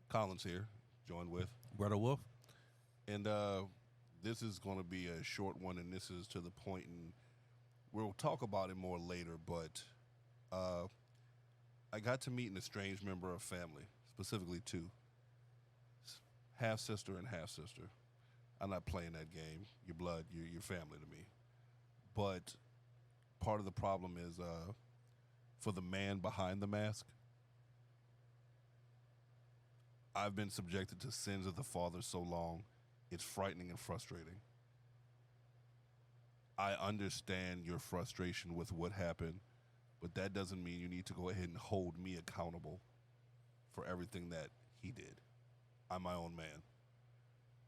Collins here, joined with, Brother Wolf. and this is going to be a short one, and this is to the point, and we'll talk about it more later. But uh, I got to meet an estranged member of family, specifically two, half sister and half sister. I'm not playing that game. Your blood, your family to me. But part of the problem is for the man behind the mask. I've been subjected to sins of the father so long, it's frightening and frustrating. I understand your frustration with what happened, but that doesn't mean you need to go ahead and hold me accountable for everything that he did. I'm my own man.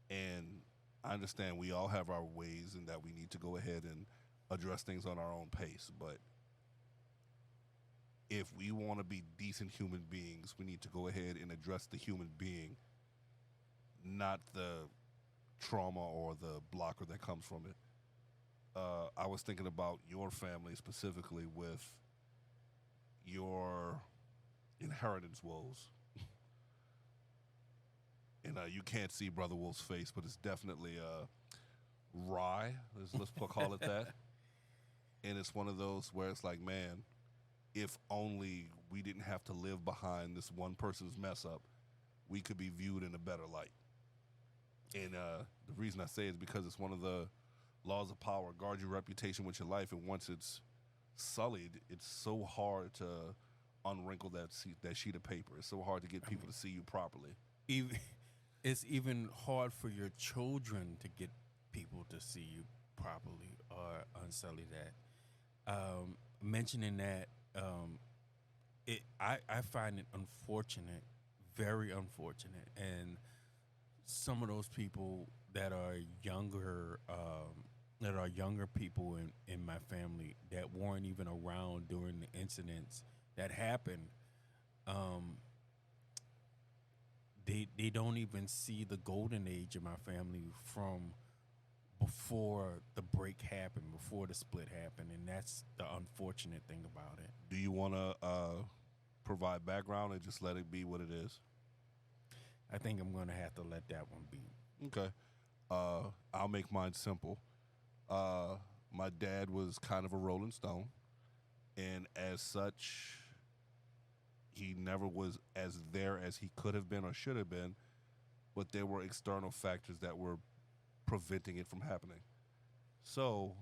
And I understand we all have our ways and that we need to go ahead and address things on our own pace. But if we want to be decent human beings, we need to go ahead and address the human being, not the trauma or the blocker that comes from it. I was thinking about your family specifically with your inheritance woes. And you can't see Brother Wolf's face, but it's definitely wry. Call it that. And it's one of those where it's like, man, if only we didn't have to live behind this one person's mess up, we could be viewed in a better light. And the reason I say it is because it's one of the laws of power. Guard your reputation with your life, and once it's sullied, it's so hard to unwrinkle that sheet of paper. It's so hard to get people to see you properly. Even, it's even hard for your children to get people to see you properly or unsully that. Mentioning that, I find it unfortunate, very unfortunate, and some of those people that are younger people in my family that weren't even around during the incidents that happened. Um, they don't even see the golden age of my family from before the break happened, before the split happened, and that's the unfortunate thing about it. Do you want to provide background and just let it be what it is? I think I'm gonna have to let that one be. Okay. I'll make mine simple. Uh, my dad was kind of a Rolling Stone, and as such, he never was as there as he could have been or should have been. But there were external factors that were preventing it from happening. So,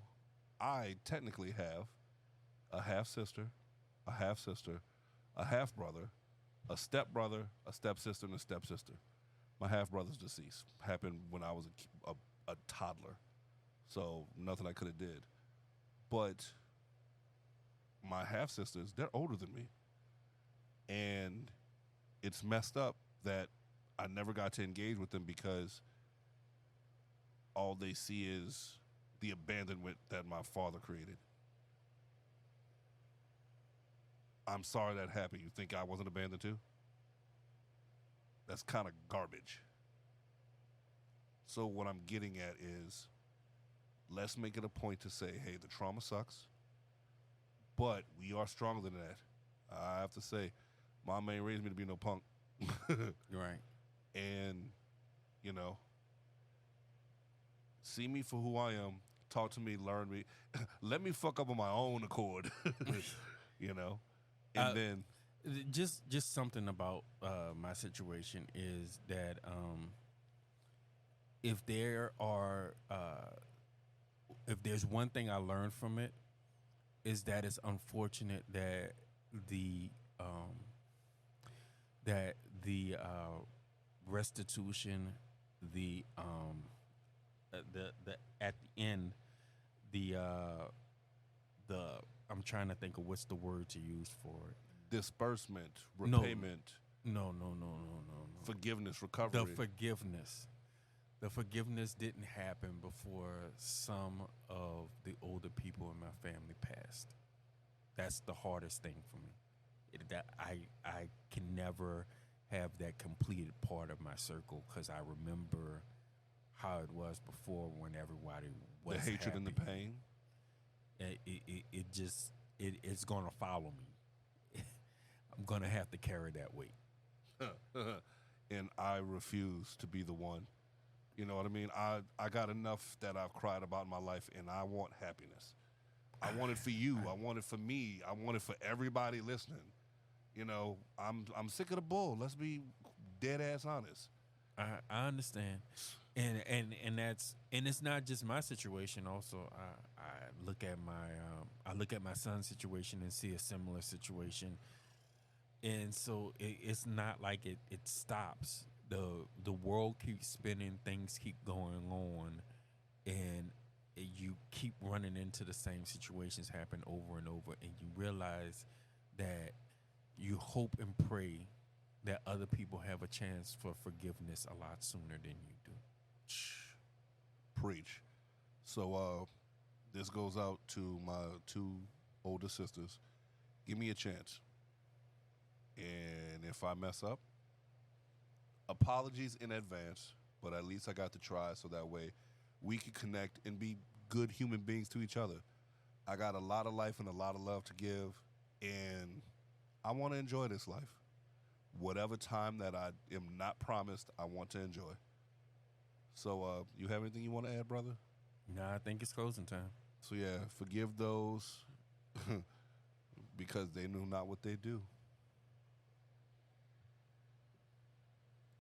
I technically have a half sister, a half sister, a half brother, a step brother, a stepsister, and a stepsister. My half brother's deceased. Happened when I was a toddler, so nothing I could have did. But my half sisters, they're older than me, and it's messed up that I never got to engage with them because all they see is the abandonment that my father created. I'm sorry that happened. You think I wasn't abandoned too? That's kind of garbage. So what I'm getting at is let's make it a point to say, hey, the trauma sucks, but we are stronger than that. I have to say, mom ain't raised me to be no punk. Right. And, you know, see me for who I am, talk to me, learn me, let me fuck up on my own accord, you know? And Uh, then, just something about my situation is that if there are if there's one thing I learned from it is that it's unfortunate the um, that the restitution, the at the end, the I'm trying to think of what's the word to use for it. disbursement, No, repayment, no. forgiveness, The recovery. forgiveness. The forgiveness didn't happen before some of the older people in my family passed. That's the hardest thing for me. That I can never have that completed part of my circle because I remember how it was before when everybody The was hatred and the happy. pain. It just it's gonna follow me. I'm gonna have to carry that weight. And I refuse to be the one. You know what I mean? I got enough that I've cried about in my life, and I want happiness. I want it for you. I want it for me. I want it for everybody listening. You know, I'm sick of the bull. Let's be dead ass honest. I understand, and that's and it's not just my situation. Also, I look at my son's situation and see a similar situation, and so it's not like it stops. The world keeps spinning, things keep going on, and you keep running into the same situations happen over and over, and you realize that you hope and pray that other people have a chance for forgiveness a lot sooner than you do. Preach. So this goes out to my two older sisters. Give me a chance. And if I mess up, apologies in advance, but at least I got to try so that way we can connect and be good human beings to each other. I got a lot of life and a lot of love to give, and I want to enjoy this life. Whatever time that I am not promised, I want to enjoy. So, you have anything you want to add, brother? No, I think it's closing time. So, yeah, forgive those because they knew not what they do.